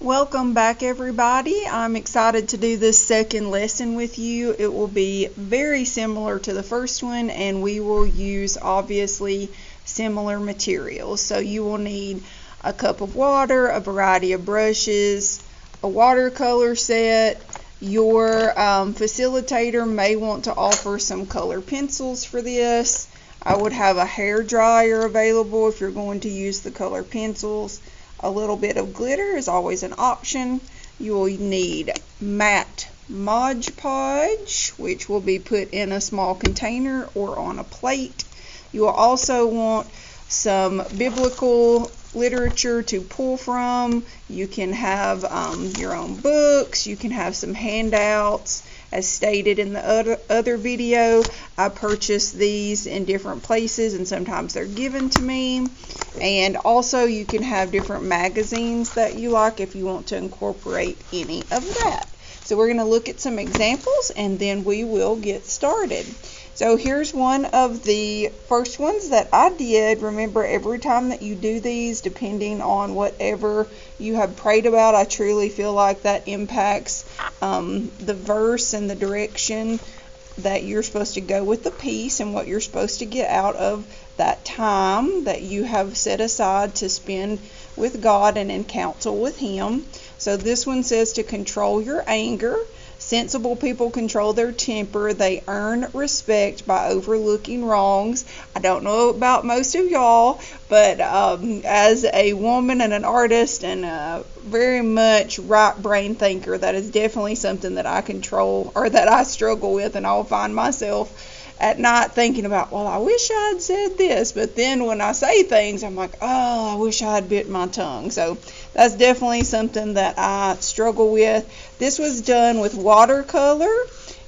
Welcome back, everybody. I'm excited to do this second lesson with you. It will be very similar to the first one, and we will use obviously similar materials. So you will need a cup of water, a variety of brushes, a watercolor set. Your facilitator may want to offer some color pencils for this. I would have a hair dryer available if you're going to use the color pencils. A little bit of glitter is always an option. You will need matte Mod Podge, which will be put in a small container or on a plate. You will also want some biblical literature to pull from. You can have your own books. You can have some handouts. As stated in the other video, I purchased these in different places and sometimes they're given to me. And also you can have different magazines that you like if you want to incorporate any of that. So we're going to look at some examples and then we will get started. So here's one of the first ones that I did. Remember, every time that you do these, depending on whatever you have prayed about, I truly feel like that impacts the verse and the direction that you're supposed to go with the piece and what you're supposed to get out of that time that you have set aside to spend with God and in counsel with Him. So this one says to control your anger. Sensible people control their temper. They earn respect by overlooking wrongs. I don't know about most of y'all, but as a woman and an artist and a very much right brain thinker, that is definitely something that I control or that I struggle with, and I'll find myself at night thinking about, well, I wish I had said this, but then when I say things, I'm like, oh, I wish I had bit my tongue. So that's definitely something that I struggle with. This was done with watercolor,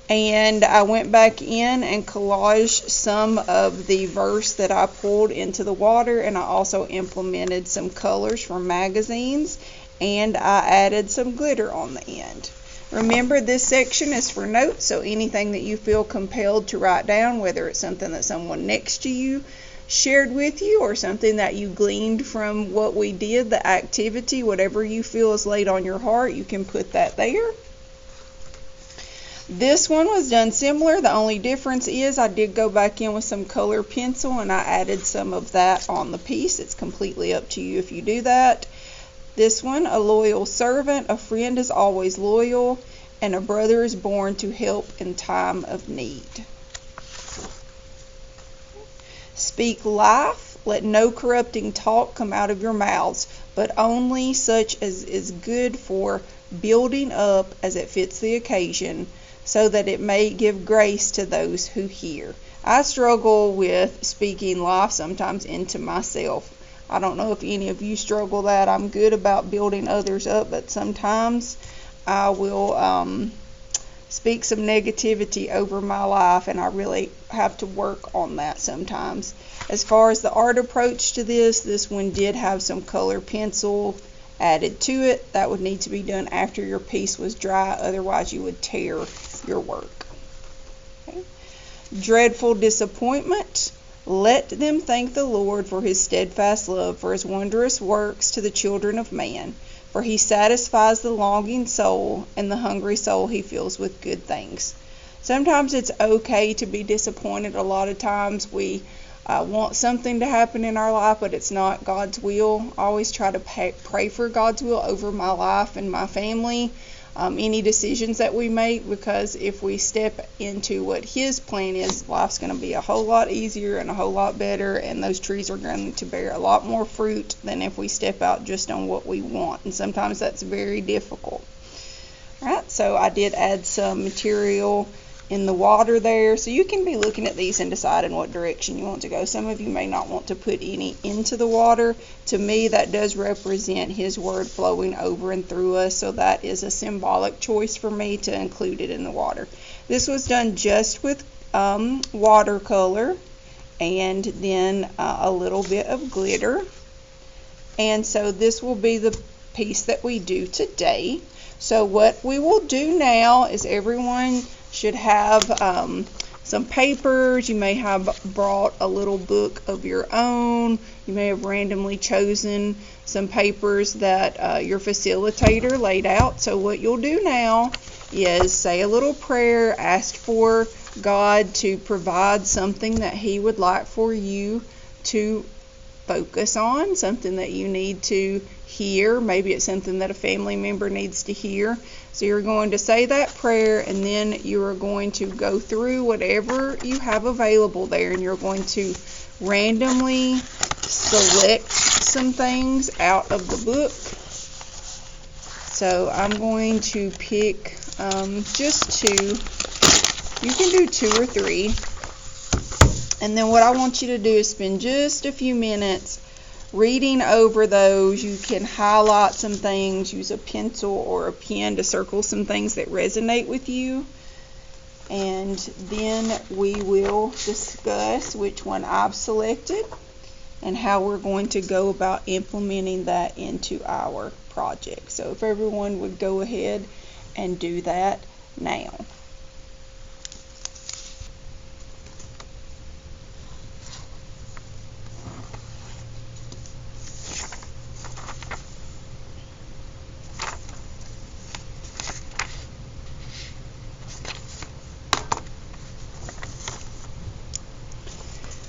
and I went back in and collaged some of the verse that I pulled into the water, and I also implemented some colors from magazines, and I added some glitter on the end. Remember, this section is for notes, so anything that you feel compelled to write down, whether it's something that someone next to you shared with you or something that you gleaned from what we did, the activity, whatever you feel is laid on your heart, you can put that there. This one was done similar. The only difference is I did go back in with some color pencil and I added some of that on the piece. It's completely up to you if you do that. This one, a loyal servant, a friend is always loyal, and a brother is born to help in time of need. Speak life, let no corrupting talk come out of your mouths, but only such as is good for building up as it fits the occasion, so that it may give grace to those who hear. I struggle with speaking life sometimes into myself. I don't know if any of you struggle that. I'm good about building others up, but sometimes I will speak some negativity over my life, and I really have to work on that sometimes. As far as the art approach to this one did have some color pencil added to it. That would need to be done after your piece was dry, otherwise you would tear your work. Okay. Dreadful disappointment. Let them thank the Lord for His steadfast love, for His wondrous works to the children of man. For He satisfies the longing soul, and the hungry soul He fills with good things. Sometimes it's okay to be disappointed. A lot of times we want something to happen in our life, but it's not God's will. I always try to pray for God's will over my life and my family. Any decisions that we make, because if we step into what His plan is, life's going to be a whole lot easier and a whole lot better, and those trees are going to bear a lot more fruit than if we step out just on what we want, and sometimes that's very difficult. Alright, so I did add some material in the water there, so you can be looking at these and deciding what direction you want to go. Some of you may not want to put any into the water. To me, that does represent His word flowing over and through us, so that is a symbolic choice for me to include it in the water. This was done just with watercolor and then a little bit of glitter, and so this will be the piece that we do today. So what we will do now is everyone should have some papers. You may have brought a little book of your own. You may have randomly chosen some papers that your facilitator laid out. So what you'll do now is say a little prayer, ask for God to provide something that He would like for you to focus on, something that you need to hear. Maybe it's something that a family member needs to hear. So you're going to say that prayer, and then you are going to go through whatever you have available there, and you're going to randomly select some things out of the book. So I'm going to pick just 2. You can do 2 or 3. And then what I want you to do is spend just a few minutes reading over those. You can highlight some things, use a pencil or a pen to circle some things that resonate with you. And then we will discuss which one I've selected and how we're going to go about implementing that into our project. So if everyone would go ahead and do that now.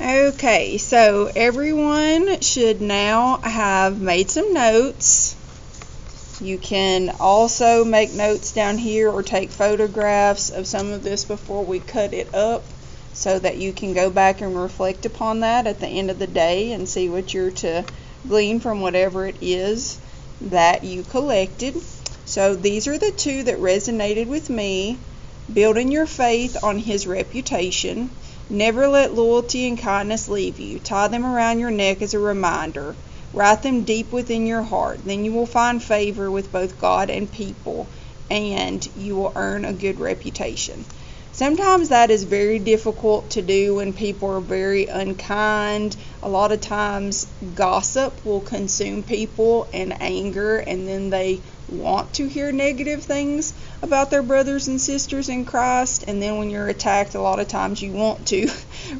Okay, so everyone should now have made some notes. You can also make notes down here or take photographs of some of this before we cut it up so that you can go back and reflect upon that at the end of the day and see what you're to glean from whatever it is that you collected. So these are the 2 that resonated with me. Building your faith on His reputation. Never let loyalty and kindness leave you. Tie them around your neck as a reminder. Write them deep within your heart. Then you will find favor with both God and people, and you will earn a good reputation. Sometimes that is very difficult to do when people are very unkind. A lot of times gossip will consume people and anger, and then they want to hear negative things about their brothers and sisters in Christ, and then when you're attacked, a lot of times you want to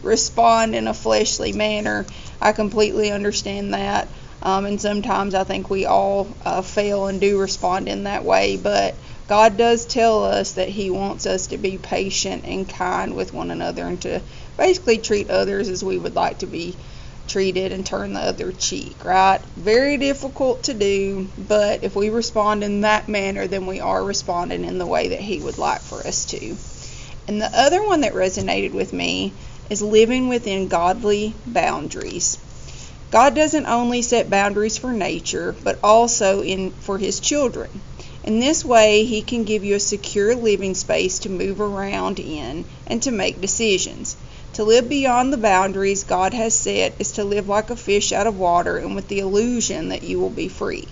respond in a fleshly manner. I completely understand that, and sometimes I think we all fail and do respond in that way, but God does tell us that He wants us to be patient and kind with one another and to basically treat others as we would like to be treated and turn the other cheek, right? Very difficult to do, but if we respond in that manner, then we are responding in the way that He would like for us to. And the other one that resonated with me is living within godly boundaries. God doesn't only set boundaries for nature, but also for His children. In this way, He can give you a secure living space to move around in and to make decisions. To live beyond the boundaries God has set is to live like a fish out of water and with the illusion that you will be free.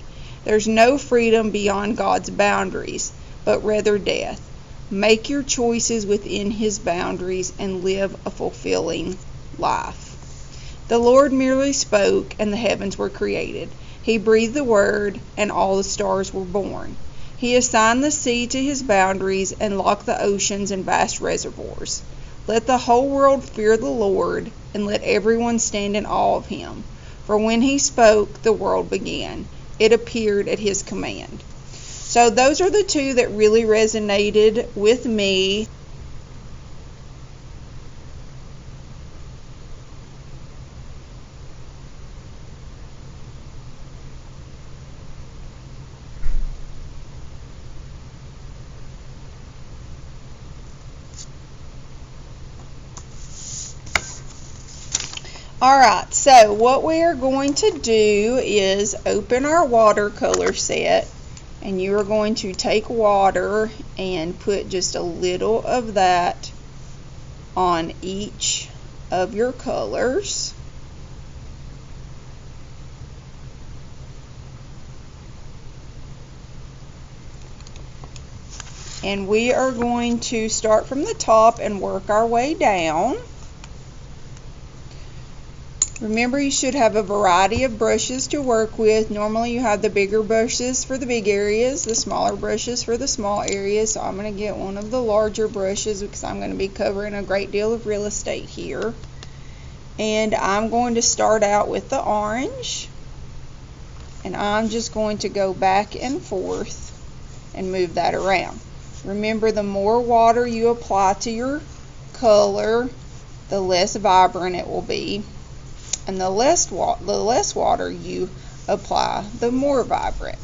There's no freedom beyond God's boundaries, but rather death. Make your choices within His boundaries and live a fulfilling life. The Lord merely spoke, and the heavens were created. He breathed the word, and all the stars were born. He assigned the sea to His boundaries and locked the oceans in vast reservoirs. Let the whole world fear the Lord, and let everyone stand in awe of Him. For when He spoke, the world began. It appeared at His command. So those are the 2 that really resonated with me. Alright, so what we are going to do is open our watercolor set, and you are going to take water and put just a little of that on each of your colors. And we are going to start from the top and work our way down. Remember, you should have a variety of brushes to work with. Normally you have the bigger brushes for the big areas, the smaller brushes for the small areas. So I'm going to get one of the larger brushes because I'm going to be covering a great deal of real estate here. And I'm going to start out with the orange. And I'm just going to go back and forth and move that around. Remember, the more water you apply to your color, the less vibrant it will be. And the less water you apply, the more vibrant.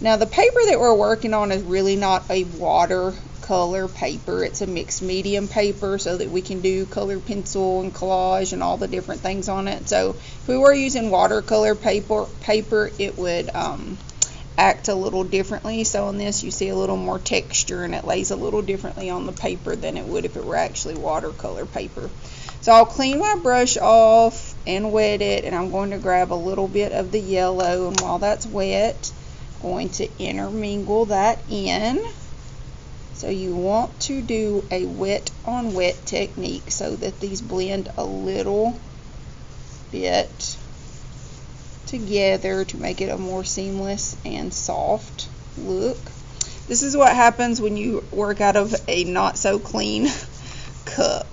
Now, the paper that we're working on is really not a watercolor paper. It's a mixed medium paper so that we can do colored pencil and collage and all the different things on it. So if we were using watercolor paper, it would act a little differently. So in this, you see a little more texture, and it lays a little differently on the paper than it would if it were actually watercolor paper. So I'll clean my brush off and wet it, and I'm going to grab a little bit of the yellow, and while that's wet, I'm going to intermingle that in. So you want to do a wet on wet technique so that these blend a little bit together to make it a more seamless and soft look. This is what happens when you work out of a not so clean cup.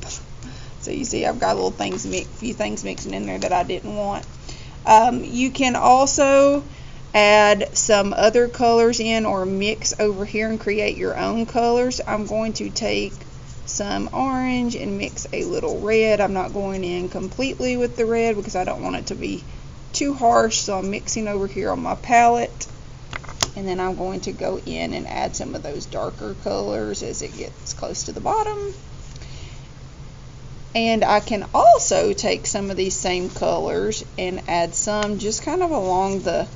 So you see I've got few things mixing in there that I didn't want. You can also add some other colors in or mix over here and create your own colors. I'm going to take some orange and mix a little red. I'm not going in completely with the red because I don't want it to be too harsh, so I'm mixing over here on my palette, and then I'm going to go in and add some of those darker colors as it gets close to the bottom. And I can also take some of these same colors and add some just kind of along the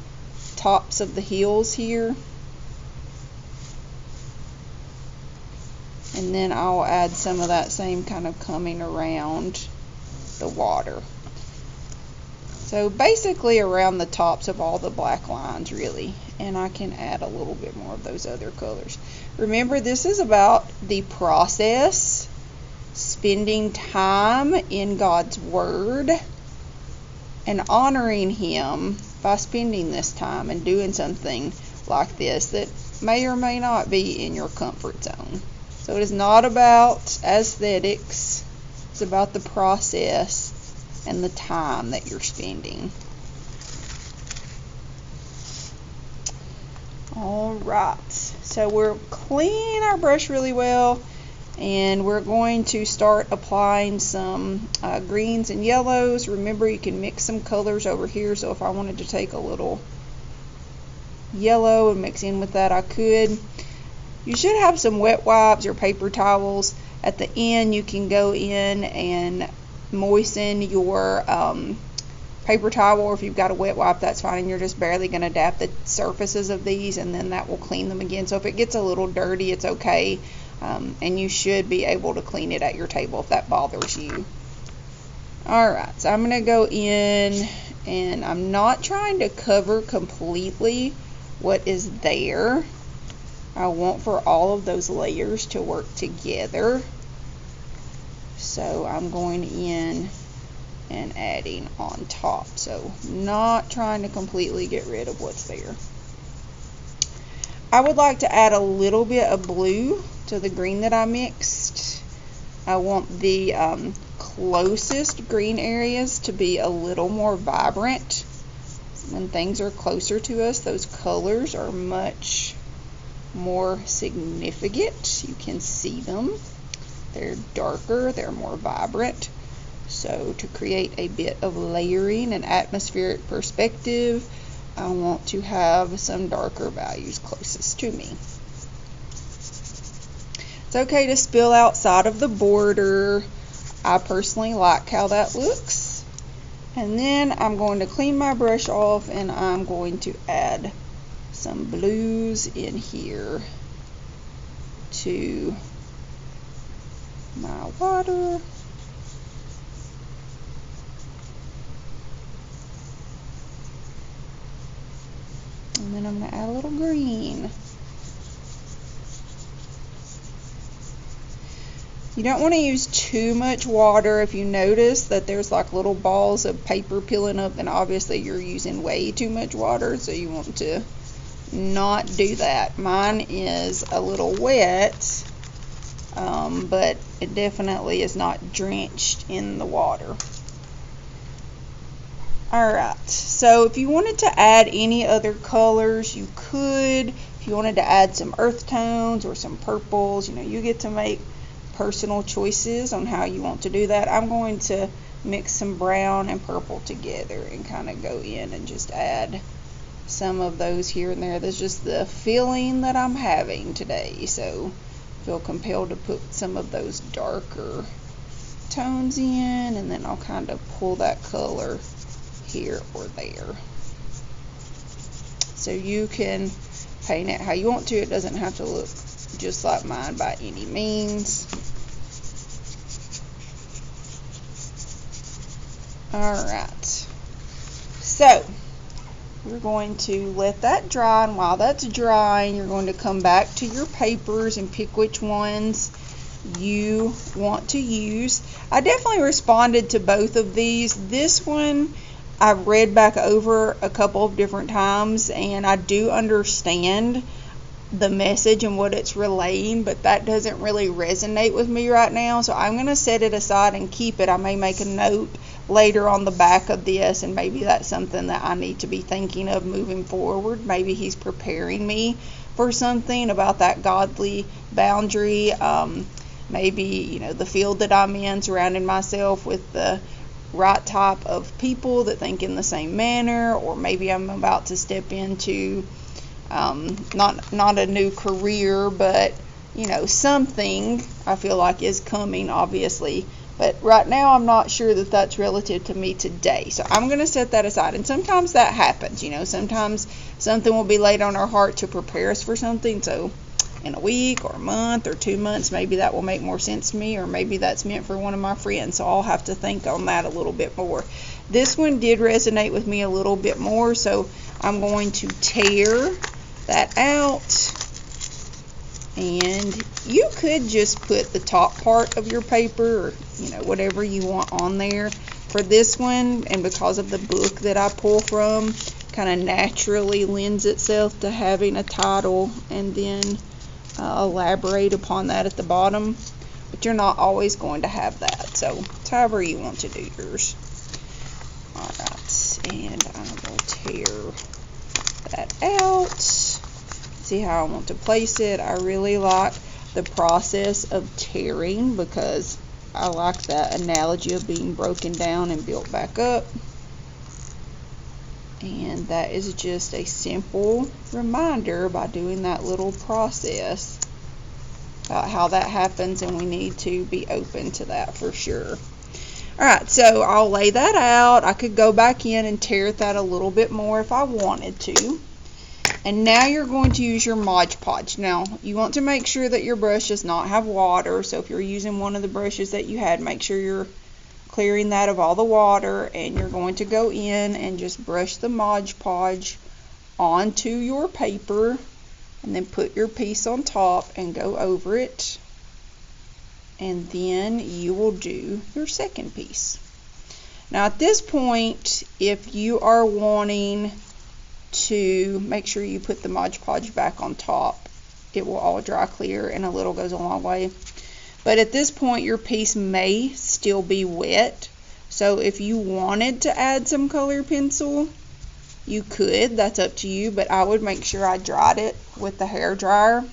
tops of the heels here. And then I'll add some of that same kind of coming around the water. So basically around the tops of all the black lines, really. And I can add a little bit more of those other colors. Remember, this is about the process, spending time in God's Word, and honoring Him by spending this time and doing something like this that may or may not be in your comfort zone. So it is not about aesthetics. It's about the process and the time that you're spending. Alright, so we're cleaning our brush really well, and we're going to start applying some greens and yellows. Remember, you can mix some colors over here, so if I wanted to take a little yellow and mix in with that, I could. You should have some wet wipes or paper towels. At the end, you can go in and moisten your paper towel, or if you've got a wet wipe, that's fine, and you're just barely going to dab the surfaces of these, and then that will clean them again. So if it gets a little dirty, it's okay, and you should be able to clean it at your table if that bothers you. Alright, so I'm going to go in, and I'm not trying to cover completely what is there. I want for all of those layers to work together. So I'm going in and adding on top. So not trying to completely get rid of what's there. I would like to add a little bit of blue to the green that I mixed. I want the closest green areas to be a little more vibrant. When things are closer to us, those colors are much more significant. You can see them. They're darker, they're more vibrant. So to create a bit of layering and atmospheric perspective, I want to have some darker values closest to me. It's okay to spill outside of the border. I personally like how that looks. And then I'm going to clean my brush off, and I'm going to add some blues in here to my water. And then I'm going to add a little green. You don't want to use too much water. If you notice that there's like little balls of paper peeling up, then obviously you're using way too much water, so you want to not do that. Mine is a little wet, but it definitely is not drenched in the water. Alright, so if you wanted to add any other colors, you could. If you wanted to add some earth tones or some purples, you get to make personal choices on how you want to do that. I'm going to mix some brown and purple together and kind of go in and just add some of those here and there. That's just the feeling that I'm having today, so I feel compelled to put some of those darker tones in, and then I'll kind of pull that color here or there. So you can paint it how you want to. It doesn't have to look just like mine by any means. Alright, so you're going to let that dry, and while that's drying, you're going to come back to your papers and pick which ones you want to use. I definitely responded to both of these. This one I've read back over a couple of different times, and I do understand the message and what it's relaying, but that doesn't really resonate with me right now, so I'm going to set it aside and keep it. I may make a note later on the back of this, and maybe that's something that I need to be thinking of moving forward. Maybe he's preparing me for something about that godly boundary. Maybe, the field that I'm in, surrounding myself with the right type of people that think in the same manner, or maybe I'm about to step into not a new career, but something I feel like is coming, obviously, but right now I'm not sure that that's relative to me today, so I'm going to set that aside. And sometimes that happens, sometimes something will be laid on our heart to prepare us for something, so in a week or a month or 2 months, maybe that will make more sense to me, or maybe that's meant for one of my friends, so I'll have to think on that a little bit more. This one did resonate with me a little bit more, so I'm going to tear that out, and you could just put the top part of your paper, or whatever you want on there. For this one, and because of the book that I pull from, kind of naturally lends itself to having a title and then elaborate upon that at the bottom, but you're not always going to have that, so it's however you want to do yours. Alright, and I will tear that out. See how I want to place it. I really like the process of tearing because I like that analogy of being broken down and built back up. And that is just a simple reminder by doing that little process about how that happens, and we need to be open to that for sure. Alright, so I'll lay that out. I could go back in and tear that a little bit more if I wanted to. And now you're going to use your Mod Podge. Now, you want to make sure that your brush does not have water, so if you're using one of the brushes that you had, make sure you're clearing that of all the water, and you're going to go in and just brush the Mod Podge onto your paper, and then put your piece on top and go over it, and then you will do your second piece. Now at this point, if you are wanting to make sure you put the Mod Podge back on top, it will all dry clear, and a little goes a long way. But at this point, your piece may still be wet, so if you wanted to add some color pencil, you could. That's up to you, but I would make sure I dried it with the hair dryer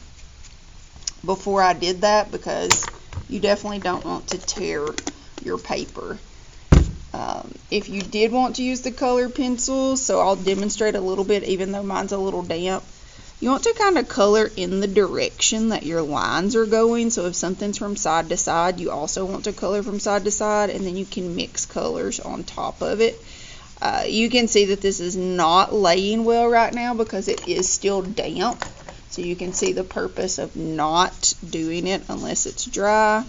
before I did that, because you definitely don't want to tear your paper. If you did want to use the color pencil, so I'll demonstrate a little bit, even though mine's a little damp. You want to kind of color in the direction that your lines are going. So if something's from side to side, you also want to color from side to side, and then you can mix colors on top of it. You can see that this is not laying well right now because it is still damp. So you can see the purpose of not doing it unless it's dry.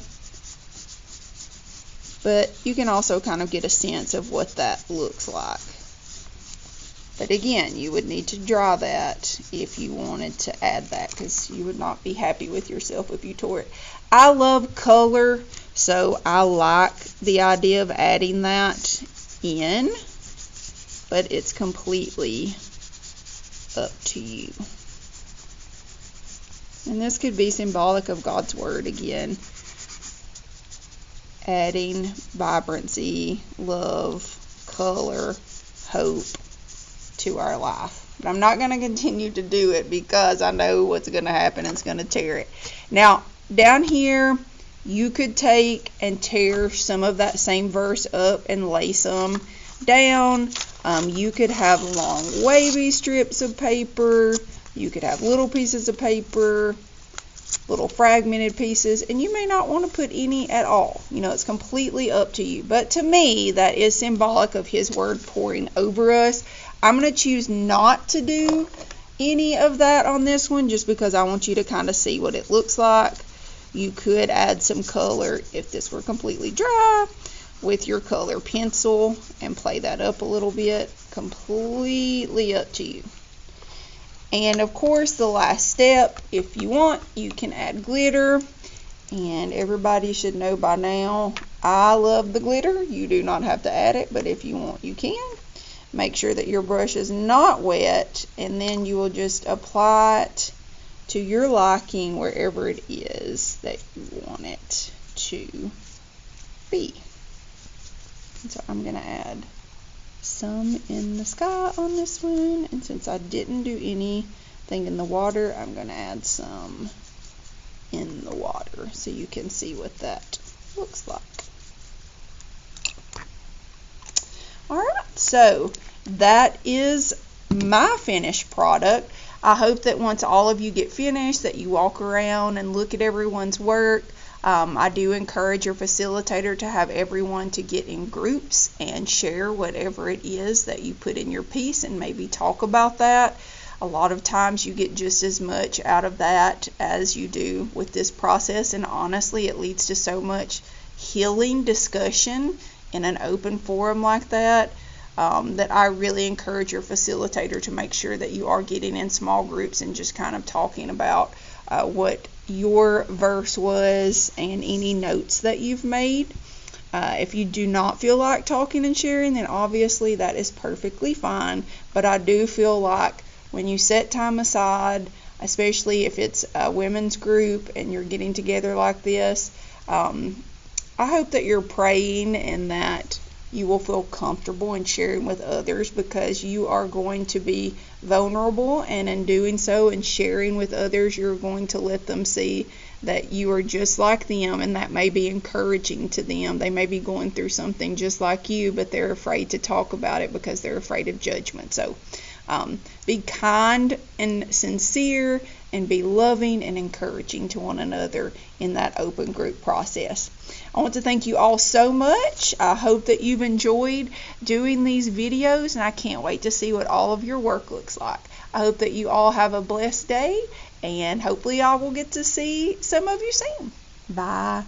But you can also kind of get a sense of what that looks like. But again, you would need to dry that if you wanted to add that, because you would not be happy with yourself if you tore it. I love color, so I like the idea of adding that in, but it's completely up to you. And this could be symbolic of God's Word again. Adding vibrancy, love, color, hope to our life. But I'm not going to continue to do it because I know what's going to happen. It's going to tear it. Now, down here, you could take and tear some of that same verse up and lay some down. You could have long wavy strips of paper. You could have little pieces of paper, little fragmented pieces, and you may not want to put any at all. You know, it's completely up to you. But to me, that is symbolic of His Word pouring over us. I'm going to choose not to do any of that on this one just because I want you to kind of see what it looks like. You could add some color if this were completely dry with your color pencil and play that up a little bit. Completely up to you. And of course, the last step, if you want, you can add glitter. And everybody should know by now, I love the glitter. You do not have to add it, but if you want, you can. Make sure that your brush is not wet, and then you will just apply it to your liking wherever it is that you want it to be. And so I'm going to add some in the sky on this one, and since I didn't do anything in the water, I'm going to add some in the water so you can see what that looks like. Alright, so that is my finished product. I hope that once all of you get finished that you walk around and look at everyone's work. I do encourage your facilitator to have everyone to get in groups and share whatever it is that you put in your piece and maybe talk about that. A lot of times you get just as much out of that as you do with this process, and honestly it leads to so much healing discussion in an open forum like that. That I really encourage your facilitator to make sure that you are getting in small groups and just kind of talking about what your verse was and any notes that you've made. If you do not feel like talking and sharing, then obviously that is perfectly fine. But I do feel like when you set time aside, especially if it's a women's group and you're getting together like this, I hope that you're praying and that you will feel comfortable in sharing with others, because you are going to be vulnerable, and in doing so and sharing with others, you're going to let them see that you are just like them, and that may be encouraging to them. They may be going through something just like you, but they're afraid to talk about it because they're afraid of judgment. So be kind and sincere, and be loving and encouraging to one another in that open group process. I want to thank you all so much. I hope that you've enjoyed doing these videos, and I can't wait to see what all of your work looks like. I hope that you all have a blessed day, and hopefully I will get to see some of you soon. Bye.